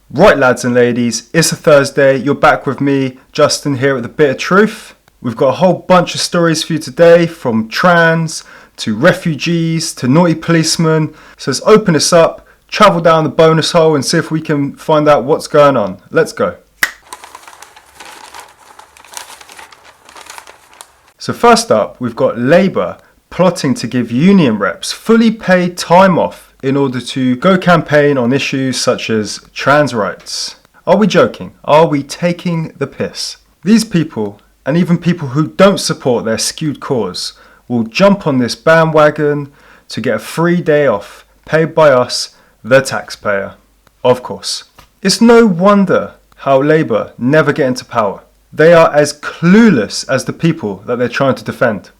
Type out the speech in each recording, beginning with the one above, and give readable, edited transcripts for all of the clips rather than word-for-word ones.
Right lads and ladies, it's a Thursday, you're back with me, Justin here at The Bit of Truth. We've got a whole bunch of stories for you today, from trans, to refugees, to naughty policemen. So let's open this up, travel down the bonus hole and see if we can find out what's going on. Let's go. So first up, we've got Labour plotting to give union reps fully paid time off in order to go campaign on issues such as trans rights. Are we joking? Are we taking the piss? These people, and even people who don't support their skewed cause, will jump on this bandwagon to get a free day off, paid by us, the taxpayer. Of course. It's no wonder how Labour never get into power. They are as clueless as the people that they're trying to defend.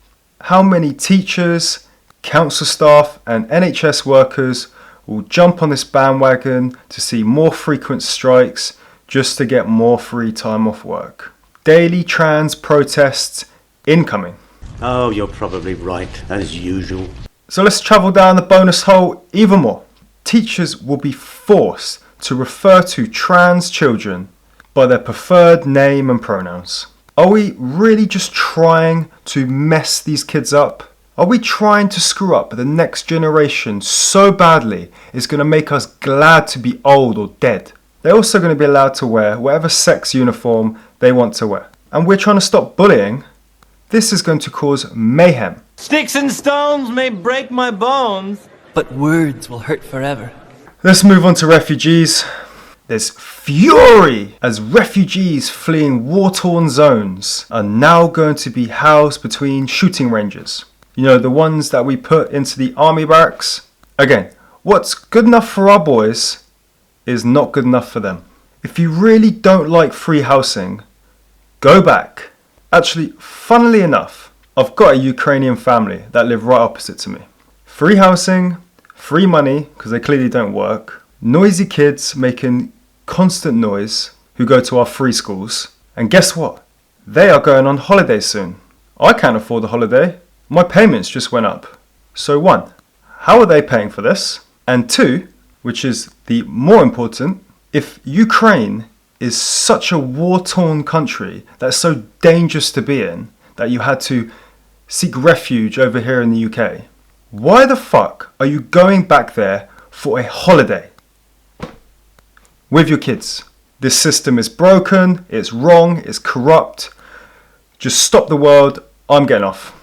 How many teachers, council staff and NHS workers will jump on this bandwagon to see more frequent strikes just to get more free time off work? Daily trans protests incoming. Oh, you're probably right, as usual. So let's travel down the bonus hole even more. Teachers will be forced to refer to trans children by their preferred name and pronouns. Are we really just trying to mess these kids up? Are we trying to screw up the next generation so badly it's going to make us glad to be old or dead? They're also going to be allowed to wear whatever sex uniform they want to wear. And we're trying to stop bullying. This is going to cause mayhem. Sticks and stones may break my bones, but words will hurt forever. Let's move on to refugees. There's fury as refugees fleeing war-torn zones are now going to be housed between shooting ranges. You know, the ones that we put into the army barracks. Again, what's good enough for our boys is not good enough for them. If you really don't like free housing, go back. Actually, funnily enough, I've got a Ukrainian family that live right opposite to me. Free housing, free money, because they clearly don't work, noisy kids making constant noise who go to our free schools, and guess what? They are going on holiday soon. I can't afford a holiday. My payments just went up. So one, how are they paying for this? And two, which is the more important, if Ukraine is such a war-torn country that's so dangerous to be in that you had to seek refuge over here in the UK, why the fuck are you going back there for a holiday with your kids? This system is broken, it's wrong, it's corrupt. Just stop the world, I'm getting off.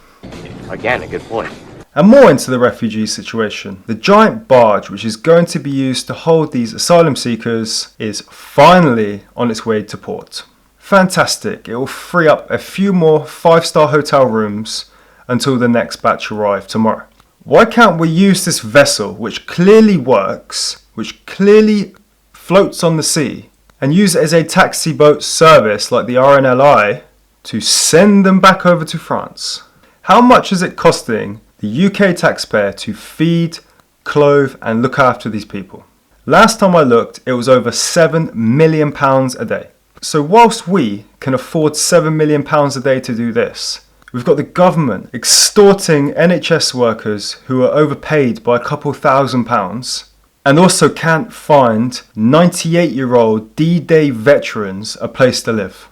Again, a good point. And more into the refugee situation. The giant barge which is going to be used to hold these asylum seekers is finally on its way to port. Fantastic, it will free up a few more 5-star hotel rooms until the next batch arrive tomorrow. Why can't we use this vessel which clearly works, which clearly floats on the sea, and use it as a taxi boat service like the RNLI to send them back over to France? How much is it costing the UK taxpayer to feed, clothe and look after these people? Last time I looked, it was over £7 million a day. So whilst we can afford £7 million a day to do this, we've got the government extorting NHS workers who are overpaid by a couple £1,000 and also can't find 98-year-old D-Day veterans a place to live.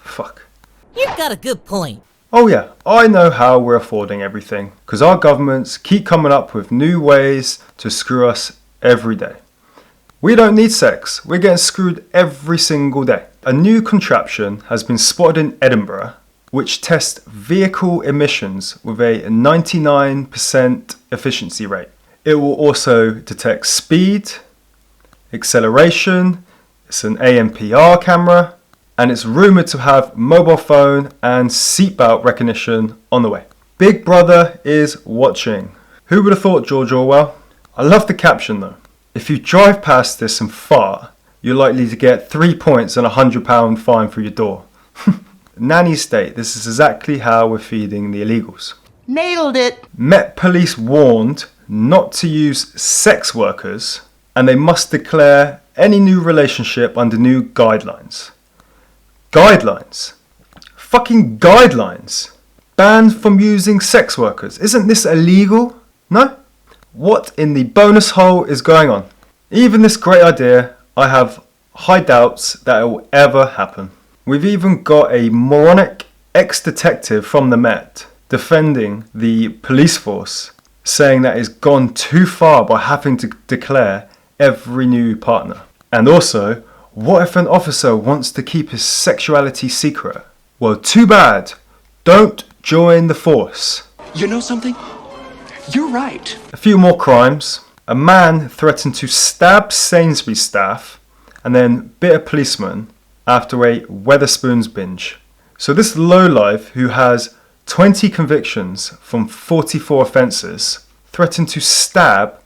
Fuck. You've got a good point. Oh yeah, I know how we're affording everything, because our governments keep coming up with new ways to screw us every day. We don't need sex, we're getting screwed every single day. A new contraption has been spotted in Edinburgh, which tests vehicle emissions with a 99% efficiency rate. It will also detect speed, acceleration, it's an ANPR camera, and it's rumoured to have mobile phone and seatbelt recognition on the way. Big Brother is watching. Who would have thought, George Orwell? I love the caption though. If you drive past this and fart, you're likely to get 3 points and £100 fine for your door. Nanny state, this is exactly how we're feeding the illegals. nailed it. Met Police warned not to use sex workers, and they must declare any new relationship under new guidelines. Guidelines? Fucking guidelines! Banned from using sex workers. Isn't this illegal? No? What in the bonus hole is going on? Even this great idea, I have high doubts that it will ever happen. We've even got a moronic ex-detective from the Met defending the police force, saying that it's gone too far by having to declare every new partner. And also, what if an officer wants to keep his sexuality secret? Well, too bad. Don't join the force. You know something? You're right. A few more crimes. A man threatened to stab Sainsbury's staff and then bit a policeman after a Wetherspoons binge. So this lowlife, who has 20 convictions from 44 offences, threatened to stab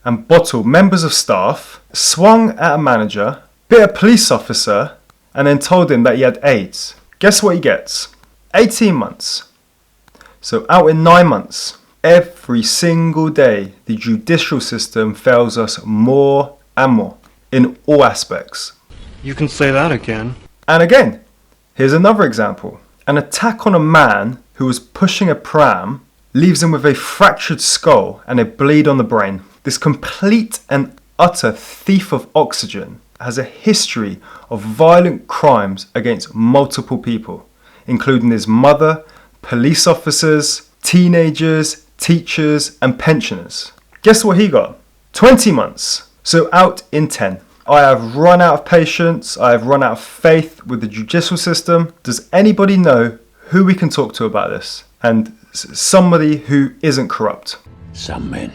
and bottle members of staff, swung at a manager, bit a police officer, and then told him that he had AIDS. Guess what he gets? 18 months. So out in 9 months. Every single day, the judicial system fails us more and more in all aspects. You can say that again. And again, here's another example. An attack on a man who was pushing a pram leaves him with a fractured skull and a bleed on the brain. This complete and utter thief of oxygen has a history of violent crimes against multiple people, including his mother, police officers, teenagers, teachers and pensioners. Guess what he got? 20 months. So out in 10. I have run out of patience. I have run out of faith with the judicial system. Does anybody know who we can talk to about this? And somebody who isn't corrupt. Some men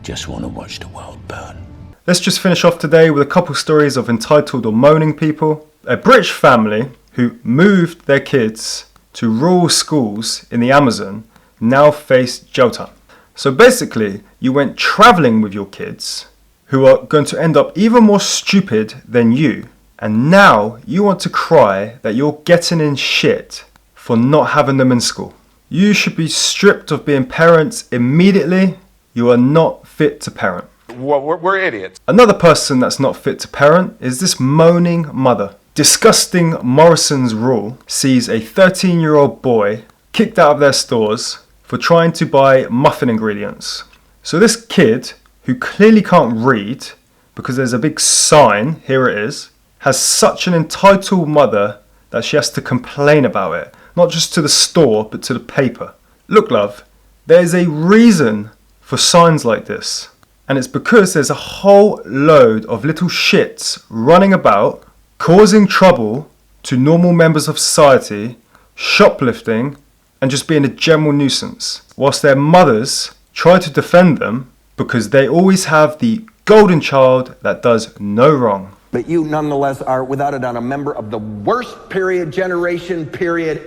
just want to watch the world burn. Let's just finish off today with a couple stories of entitled or moaning people. A British family who moved their kids to rural schools in the Amazon now face jail time. So basically, you went travelling with your kids, who are going to end up even more stupid than you, and now you want to cry that you're getting in shit for not having them in school. You should be stripped of being parents immediately. You are not fit to parent. We're idiots. Another person that's not fit to parent is this moaning mother. Disgusting Morrisons Rule sees a 13-year-old boy kicked out of their stores for trying to buy muffin ingredients. So this kid, who clearly can't read because there's a big sign, here it is, has such an entitled mother that she has to complain about it, not just to the store but to the paper. Look, love, there's a reason for signs like this, and it's because there's a whole load of little shits running about causing trouble to normal members of society, shoplifting, and just being a general nuisance, whilst their mothers try to defend them because they always have the golden child that does no wrong. But you nonetheless are, without a doubt, a member of the worst generation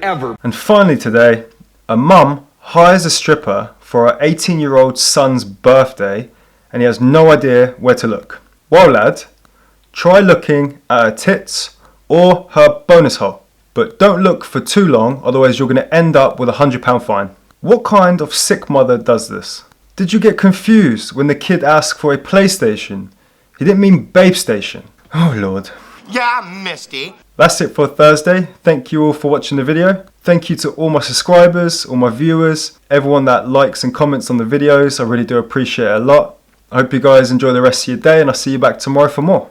ever. And finally today, a mum hires a stripper for her 18-year-old son's birthday and he has no idea where to look. Well, lad, try looking at her tits or her bonus hole. But don't look for too long, otherwise you're going to end up with a £100 fine. What kind of sick mother does this? Did you get confused when the kid asked for a PlayStation? He didn't mean Babe Station. Oh Lord. Yeah, Misty. That's it for Thursday. Thank you all for watching the video. Thank you to all my subscribers, all my viewers, everyone that likes and comments on the videos. I really do appreciate it a lot. I hope you guys enjoy the rest of your day and I'll see you back tomorrow for more.